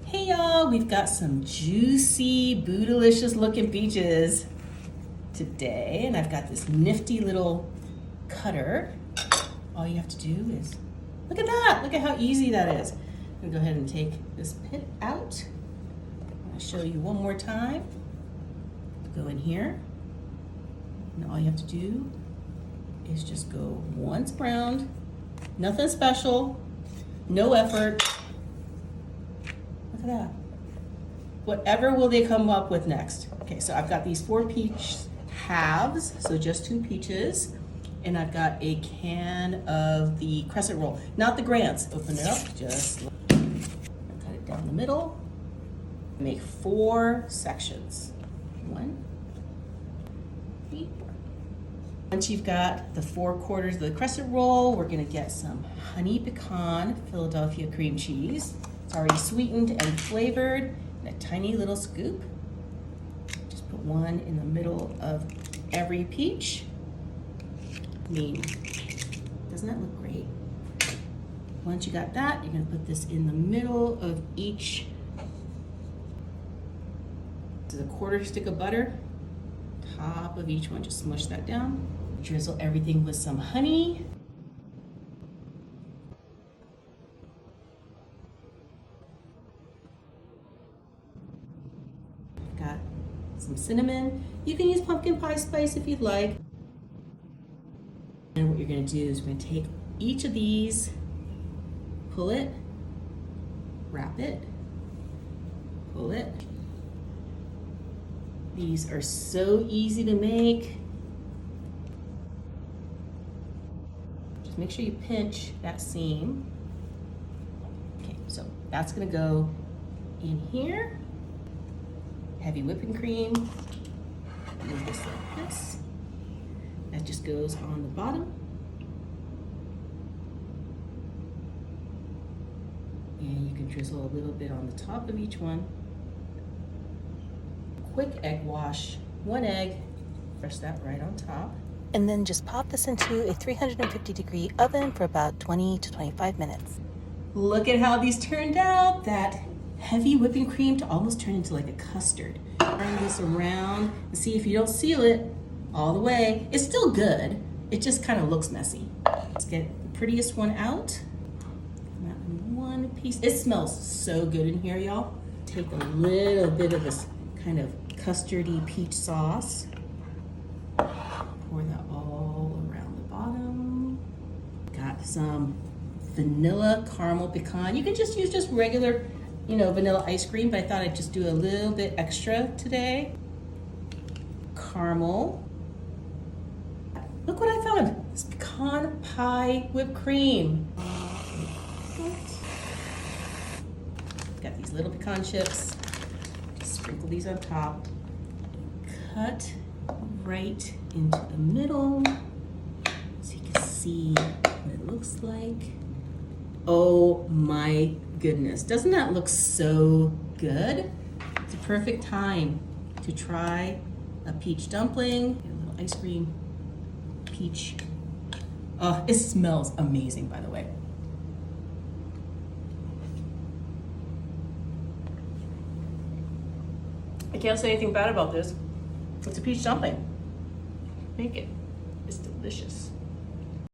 Hey y'all, we've got some juicy, bootylicious looking peaches today, and I've got this nifty little cutter. All you have to do is, look at that, look at how easy that is. I'm gonna go ahead and take this pit out. I'm gonna show you one more time. Go in here, and all you have to do is just go once browned, nothing special, no effort. Look at that. Whatever will they come up with next? Okay, so I've got these 4 peach halves, so just 2 peaches, and I've got a can of the crescent roll, not the Grants. Open it up, just cut it down the middle. Make 4 sections. 1, 3, 4. Once you've got the 4 quarters of the crescent roll, we're gonna get some honey pecan Philadelphia cream cheese. It's already sweetened and flavored in a tiny little scoop. Just put one in the middle of every peach. I mean, doesn't that look great? Once you got that, you're gonna put this in the middle of each. This is a 1/4 stick of butter. Top of each one, just smush that down. Drizzle everything with some honey. Got some cinnamon. You can use pumpkin pie spice if you'd like. And what you're gonna do is we're gonna take each of these, pull it, wrap it, pull it. These are so easy to make. Just make sure you pinch that seam. Okay, so that's gonna go in here. Heavy whipping cream. Move this like this. That just goes on the bottom. And you can drizzle a little bit on the top of each one. Quick egg wash, 1 egg, press that right on top. And then just pop this into a 350-degree oven for about 20 to 25 minutes. Look at how these turned out. That heavy whipping cream to almost turn into like a custard. Turn this around and see if you don't seal it all the way. It's still good. It just kind of looks messy. Let's get the prettiest one out. Come out in one piece. It smells so good in here, y'all. Take a little bit of this kind of custardy peach sauce. Pour that all around the bottom. Got some vanilla caramel pecan. You can just use just regular, vanilla ice cream, but I thought I'd just do a little bit extra today. Caramel. Look what I found. This pecan pie whipped cream. Got these little pecan chips. Just sprinkle these on top. Cut right into the middle so you can see what it looks like. Oh my goodness, doesn't that look so good? It's a perfect time to try a peach dumpling, a little ice cream, peach. Oh, it smells amazing, by the way. I can't say anything bad about this. It's a peach dumpling. Make it. It's delicious.